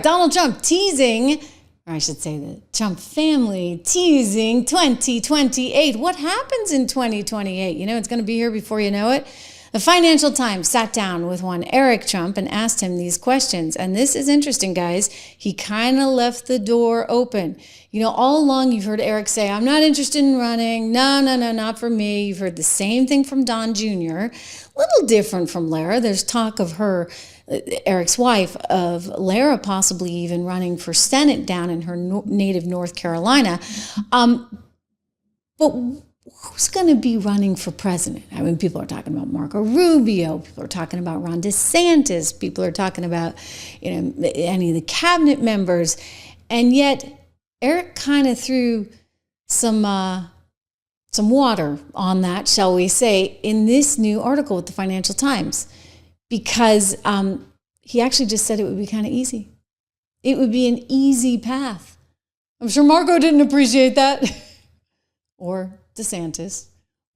Donald Trump teasing, or I should say the Trump family teasing 2028. What happens in 2028? You know, it's going to be here before you know it. The Financial Times sat down with one Eric Trump and asked him these questions. And this is interesting, guys. He kind of left the door open. You know, all along you've heard Eric say, I'm not interested in running. No, not for me. You've heard the same thing from Don Jr. A little different from Lara. There's talk of her, Eric's wife, of Lara possibly even running for Senate down in her native North Carolina. But who's going to be running for president? I mean, people are talking about Marco Rubio. People are talking about Ron DeSantis. People are talking about, you know, any of the cabinet members. And yet, Eric kind of threw some water on that, shall we say, in this new article with the Financial Times, because he actually just said it would be kind of easy. It would be an easy path. I'm sure Marco didn't appreciate that. Or DeSantis,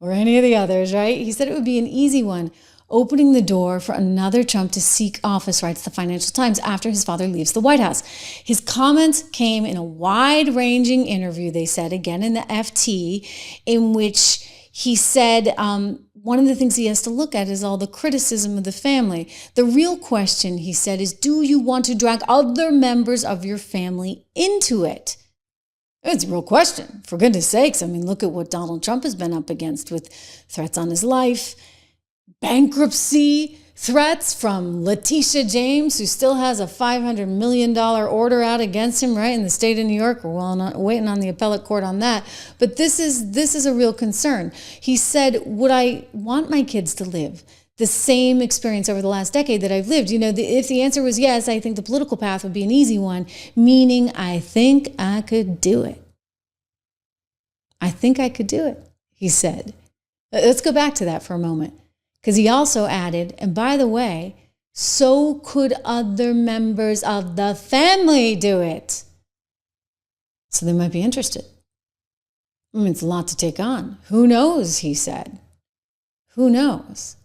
or any of the others, right? He said it would be an easy one, opening the door for another Trump to seek office, writes the Financial Times, after his father leaves the White House. His comments came in a wide-ranging interview, they said, again in the FT, in which he said one of the things he has to look at is all the criticism of the family. The real question, he said, is do you want to drag other members of your family into it? It's a real question, for goodness sakes. I mean, look at what Donald Trump has been up against with threats on his life, bankruptcy threats from Letitia James, who still has a $500 million order out against him, right, in the state of New York. We're waiting on the appellate court on that. But this is a real concern. He said, would I want my kids to live the same experience over the last decade that I've lived? You know, if the answer was yes, I think the political path would be an easy one, meaning I think I could do it. I think I could do it, he said. Let's go back to that for a moment, because he also added, and by the way, so could other members of the family do it. So they might be interested. I mean, it's a lot to take on. Who knows, he said. Who knows?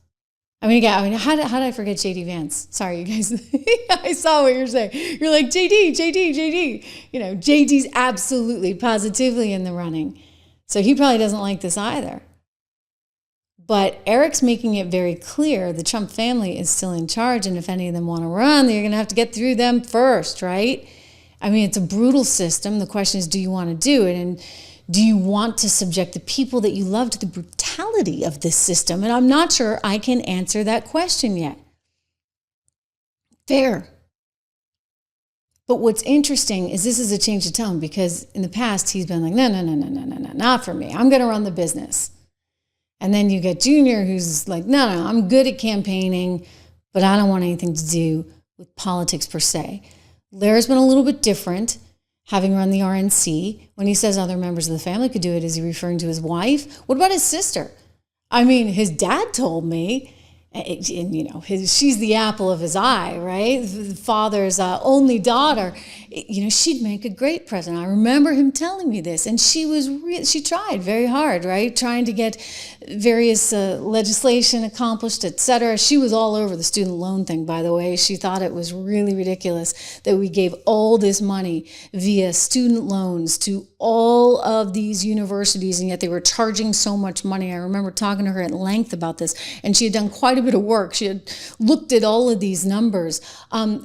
I mean, how did I forget J.D. Vance? Sorry, you guys. I saw what you're saying. You're like, JD. You know, JD's absolutely, positively in the running. So he probably doesn't like this either. But Eric's making it very clear the Trump family is still in charge. And if any of them want to run, you're going to have to get through them first, right? I mean, it's a brutal system. The question is, do you want to do it? And do you want to subject the people that you love to the brutality of this system? And I'm not sure I can answer that question yet. Fair. But what's interesting is this is a change of tone, because in the past he's been like, no, not for me. I'm going to run the business. And then you get Junior, who's like, no, I'm good at campaigning, but I don't want anything to do with politics per se. Lara's been a little bit different, having run the RNC. When he says other members of the family could do it, is he referring to his wife? What about his sister? I mean, his dad told me, and you know, she's the apple of his eye, right? The father's only daughter. You know, she'd make a great president. I remember him telling me this, and she tried very hard, right? Trying to get various legislation accomplished, etc. She was all over the student loan thing, by the way. She thought it was really ridiculous that we gave all this money via student loans to all of these universities, and yet they were charging so much money. I remember talking to her at length about this, and she had done quite a bit of work. She had looked at all of these numbers.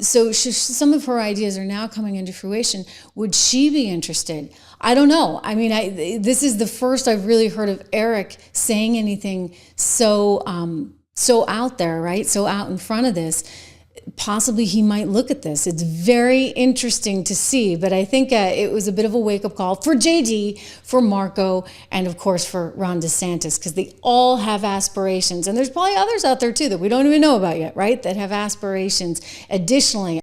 So some of her ideas are now coming into fruition. Would she be interested? I don't know. I mean, this is the first I've really heard of Eric saying anything so out there, right? So out in front of this. Possibly he might look at this. It's very interesting to see, but I think it was a bit of a wake-up call for JD, for Marco, and of course for Ron DeSantis, because they all have aspirations. And there's probably others out there too that we don't even know about yet, right? That have aspirations additionally.